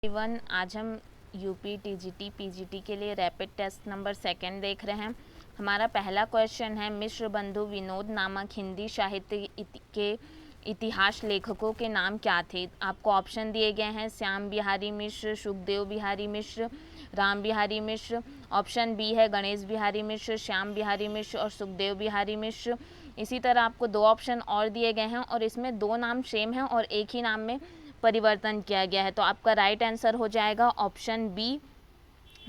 Everyone, आज हम UP TGT PGT के लिए रैपिड टेस्ट नंबर 2 देख रहे हैं। हमारा पहला क्वेश्चन है, मिश्र बंधु विनोद नामक हिंदी साहित्य के इतिहास लेखकों के नाम क्या थे। आपको ऑप्शन दिए गए हैं, श्याम बिहारी मिश्र, सुखदेव बिहारी मिश्र, राम बिहारी मिश्र। ऑप्शन बी है गणेश बिहारी मिश्र, श्याम बिहारी मिश्र और सुखदेव बिहारी मिश्र। इसी तरह आपको 2 ऑप्शन और दिए गए हैं और इसमें 2 नाम सेम हैं और एक ही नाम में परिवर्तन किया गया है। तो आपका राइट आंसर हो जाएगा ऑप्शन बी।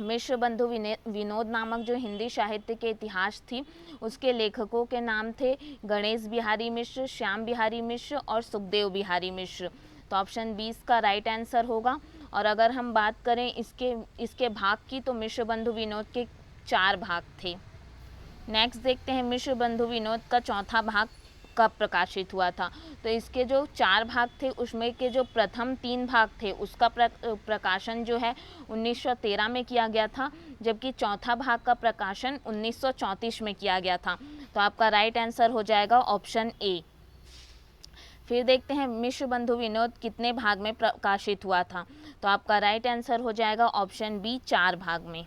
मिश्र बंधु विनोद नामक जो हिंदी साहित्य के इतिहास थी उसके लेखकों के नाम थे गणेश बिहारी मिश्र, श्याम बिहारी मिश्र और सुखदेव बिहारी मिश्र। तो ऑप्शन बी इसका राइट आंसर होगा। और अगर हम बात करें इसके भाग की, तो मिश्र बंधु विनोद के 4 भाग थे। नेक्स्ट देखते हैं, मिश्र बंधु विनोद का चौथा भाग कब प्रकाशित हुआ था। तो इसके जो 4 भाग थे उसमें के जो प्रथम 3 भाग थे उसका प्रकाशन जो है 1913 में किया गया था, जबकि चौथा भाग का प्रकाशन 1934 में किया गया था। तो आपका राइट आंसर हो जाएगा ऑप्शन ए। फिर देखते हैं, मिश्र बंधु विनोद कितने भाग में प्रकाशित हुआ था। तो आपका राइट आंसर हो जाएगा ऑप्शन बी, 4 भाग में।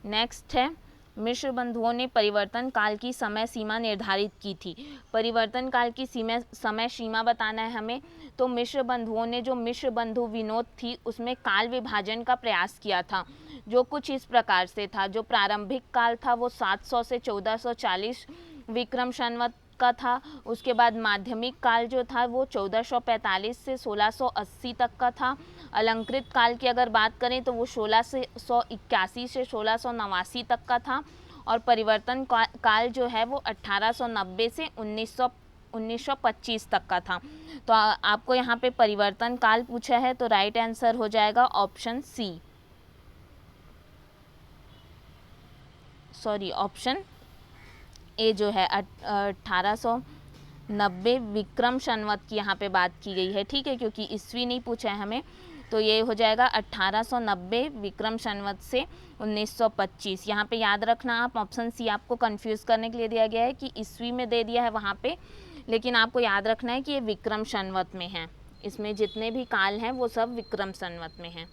नेक्स्ट है, मिश्र बंधुओं ने परिवर्तन काल की समय सीमा निर्धारित की थी। परिवर्तन काल की समय सीमा बताना है हमें। तो मिश्र बंधुओं ने जो मिश्र बंधु विनोद थी उसमें काल विभाजन का प्रयास किया था, जो कुछ इस प्रकार से था। जो प्रारंभिक काल था वो 700 से 1440 विक्रम संवत का था। उसके बाद माध्यमिक काल जो था वो 1445 से 1680 तक का था। अलंकृत काल की अगर बात करें तो वो 1681 से 1689 तक का था। और परिवर्तन काल जो है वो 1890 से 1925 तक का था। तो आपको यहाँ पे परिवर्तन काल पूछा है, तो राइट आंसर हो जाएगा option C, sorry option A जो है 1890 विक्रम संवत की यहाँ पे बात की गई है, ठीक है, क्योंकि ईस्वी नहीं पूछा है हमें। तो ये हो जाएगा 1890 विक्रम संवत से 1925। यहाँ पे याद रखना आप, ऑप्शन सी आपको कंफ्यूज करने के लिए दिया गया है कि ईस्वी में दे दिया है वहाँ पे, लेकिन आपको याद रखना है कि ये विक्रम संवत में है। इसमें जितने भी काल हैं वो सब विक्रम संवत में हैं।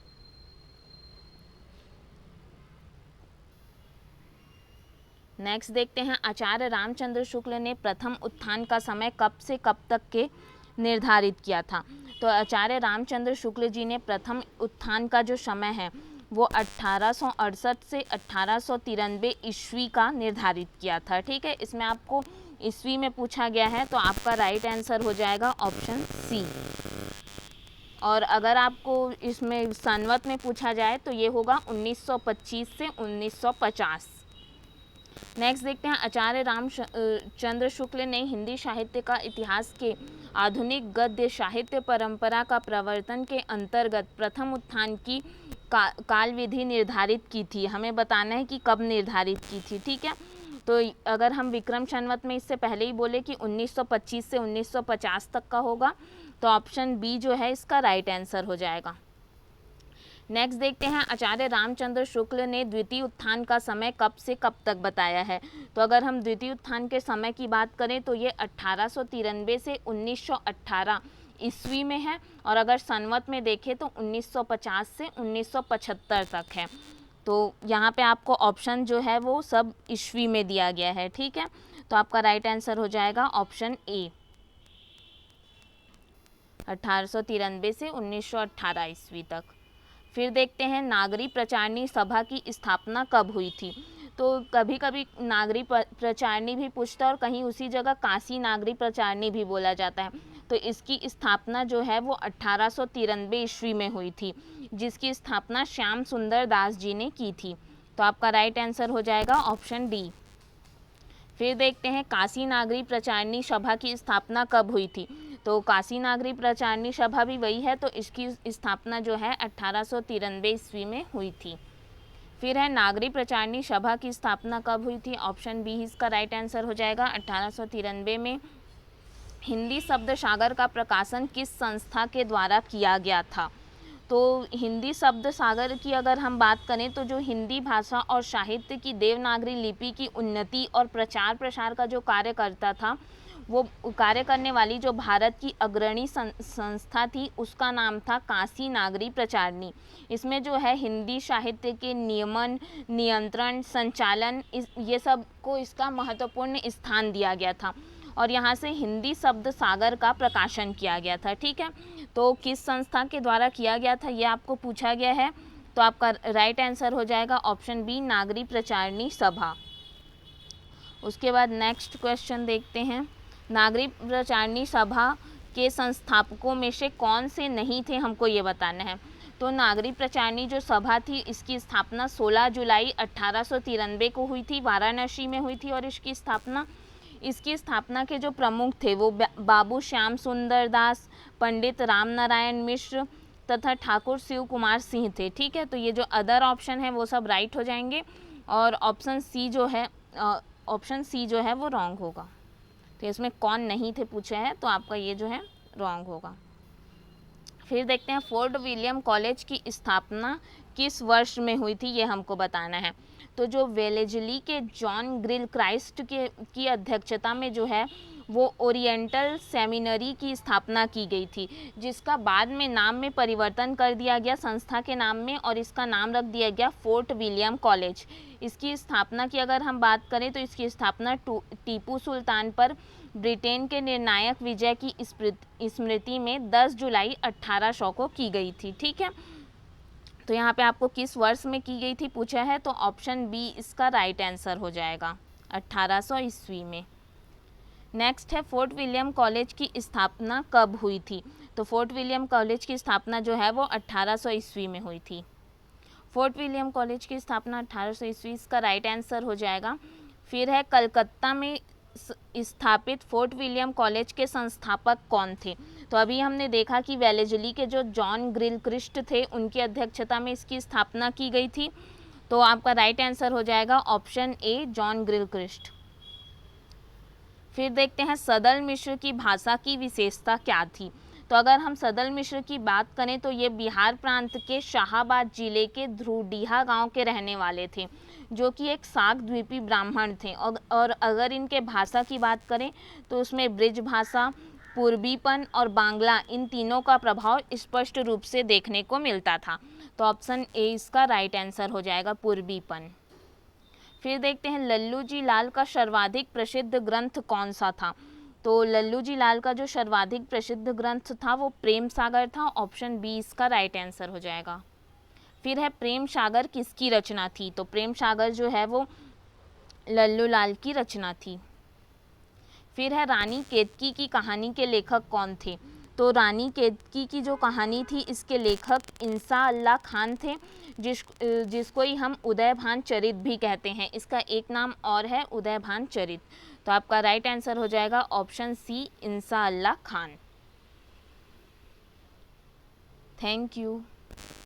नेक्स्ट देखते हैं, आचार्य रामचंद्र शुक्ल ने प्रथम उत्थान का समय कब से कब तक के निर्धारित किया था। तो आचार्य रामचंद्र शुक्ल जी ने प्रथम उत्थान का जो समय है वो 1868 से 1893 ईस्वी का निर्धारित किया था, ठीक है। इसमें आपको ईस्वी में पूछा गया है, तो आपका राइट आंसर हो जाएगा ऑप्शन सी। और अगर आपको इसमें संवत में पूछा जाए तो ये होगा 1925 से 1950। नेक्स्ट देखते हैं, आचार्य रामचंद्र शुक्ल ने हिंदी साहित्य का इतिहास के आधुनिक गद्य साहित्य परंपरा का प्रवर्तन के अंतर्गत प्रथम उत्थान की काल विधि निर्धारित की थी। हमें बताना है कि कब निर्धारित की थी, ठीक है। तो अगर हम विक्रम संवत में इससे पहले ही बोले कि 1925 से 1950 तक का होगा, तो ऑप्शन बी जो है इसका राइट आंसर हो जाएगा। नेक्स्ट देखते हैं, आचार्य रामचंद्र शुक्ल ने द्वितीय उत्थान का समय कब से कब तक बताया है। तो अगर हम द्वितीय उत्थान के समय की बात करें तो ये 1893 से 1918 ईस्वी में है। और अगर संवत में देखें तो 1950 से 1975 तक है। तो यहाँ पे आपको ऑप्शन जो है वो सब ईस्वी में दिया गया है, ठीक है। तो आपका राइट आंसर हो जाएगा ऑप्शन ए, 1893 से 1918 ईस्वी तक। फिर देखते हैं, नागरी प्रचारणी सभा की स्थापना कब हुई थी। तो कभी कभी नागरी प्रचारणी भी पूछता है और कहीं उसी जगह काशी नागरी प्रचारणी भी बोला जाता है। तो इसकी स्थापना जो है वो 1893 ईस्वी में हुई थी, जिसकी स्थापना श्याम सुंदर दास जी ने की थी। तो आपका राइट आंसर हो जाएगा ऑप्शन डी। फिर देखते हैं, काशी नागरी प्रचारणी सभा की स्थापना कब हुई थी। तो काशी नागरी प्रचारणी सभा भी वही है, तो इसकी स्थापना जो है 1893 ईस्वी में हुई थी। फिर है, नागरी प्रचारणी सभा की स्थापना कब हुई थी। ऑप्शन बी इसका राइट आंसर हो जाएगा 1893 में। हिंदी शब्द सागर का प्रकाशन किस संस्था के द्वारा किया गया था। तो हिंदी शब्द सागर की अगर हम बात करें तो जो हिंदी भाषा और साहित्य की देवनागरी लिपि की उन्नति और प्रचार प्रसार का जो कार्य करता था वो कार्य करने वाली जो भारत की अग्रणी संस्था थी उसका नाम था काशी नागरी प्रचारणी। इसमें जो है हिंदी साहित्य के नियमन, नियंत्रण, संचालन ये सब को इसका महत्वपूर्ण स्थान दिया गया था और यहाँ से हिंदी शब्द सागर का प्रकाशन किया गया था। ठीक है, तो किस संस्था के द्वारा किया गया था ये आपको पूछा गया है, तो आपका राइट आंसर हो जाएगा ऑप्शन बी, नागरी प्रचारणी सभा। उसके बाद नेक्स्ट क्वेश्चन देखते हैं, नागरी प्रचारणी सभा के संस्थापकों में से कौन से नहीं थे, हमको ये बताना है। तो नागरी प्रचारणी जो सभा थी इसकी स्थापना 16 जुलाई 1893 को हुई थी, वाराणसी में हुई थी और इसकी स्थापना के जो प्रमुख थे वो बाबू श्याम सुंदर दास, पंडित राम नारायण मिश्र तथा ठाकुर शिव कुमार सिंह थे। ठीक है, तो ये जो अदर ऑप्शन है वो सब राइट हो जाएंगे और ऑप्शन सी जो है वो रॉन्ग होगा। तो इसमें कौन नहीं थे पूछा है, तो आपका ये जो है रॉन्ग होगा। फिर देखते हैं फोर्ट विलियम कॉलेज की स्थापना किस वर्ष में हुई थी, ये हमको बताना है। तो जो वेलेजली के जॉन ग्रिल क्राइस्ट की अध्यक्षता में जो है वो ओरिएंटल सेमिनरी की स्थापना की गई थी, जिसका बाद में नाम में परिवर्तन कर दिया गया संस्था के नाम में और इसका नाम रख दिया गया फोर्ट विलियम कॉलेज। इसकी स्थापना की अगर हम बात करें तो इसकी स्थापना टीपू सुल्तान पर ब्रिटेन के निर्णायक विजय की स्मृति में 10 जुलाई 1800 को की गई थी। ठीक है, तो यहाँ पे आपको किस वर्ष में की गई थी पूछा है, तो ऑप्शन बी इसका राइट आंसर हो जाएगा, 1800 ईस्वी में। नेक्स्ट है फोर्ट विलियम कॉलेज की स्थापना कब हुई थी। तो फोर्ट विलियम कॉलेज की स्थापना जो है वो 1800 ईस्वी में हुई थी। फोर्ट विलियम कॉलेज की स्थापना 1800 ईस्वी, इसका राइट आंसर हो जाएगा। फिर है कलकत्ता में स्थापित फोर्ट विलियम कॉलेज के संस्थापक कौन थे। तो अभी हमने देखा कि वेलेजली के जो जॉन ग्रिलक्रिस्ट थे उनकी अध्यक्षता में इसकी स्थापना की गई थी, तो आपका राइट आंसर हो जाएगा ऑप्शन ए, जॉन ग्रिलक्रिस्ट। फिर देखते हैं सदल मिश्र की भाषा की विशेषता क्या थी। तो अगर हम सदल मिश्र की बात करें तो ये बिहार प्रांत के शाहाबाद जिले के ध्रुडीहा गांव के रहने वाले थे, जो कि एक साग द्वीपी ब्राह्मण थे। और अगर इनके भाषा की बात करें तो उसमें ब्रिज भाषा, पूर्बीपन और बांग्ला, इन तीनों का प्रभाव स्पष्ट रूप से देखने को मिलता था। तो ऑप्शन ए इसका राइट आंसर हो जाएगा, पूर्बीपन। फिर देखते हैं लल्लू जी लाल का सर्वाधिक प्रसिद्ध ग्रंथ कौन सा था। तो लल्लू जी लाल का जो सर्वाधिक प्रसिद्ध ग्रंथ था वो प्रेम सागर था, ऑप्शन बी इसका राइट आंसर हो जाएगा। फिर है प्रेम सागर किसकी रचना थी। तो प्रेम सागर जो है वो लल्लू लाल की रचना थी। फिर है रानी केतकी की कहानी के लेखक कौन थे। तो रानी केतकी की जो कहानी थी इसके लेखक इंसा अल्लाह खान थे, जिसको ही हम उदयभान चरित भी कहते हैं। इसका एक नाम और है उदयभान चरित। तो आपका राइट आंसर हो जाएगा option C, Insha Allah Khan. Thank you.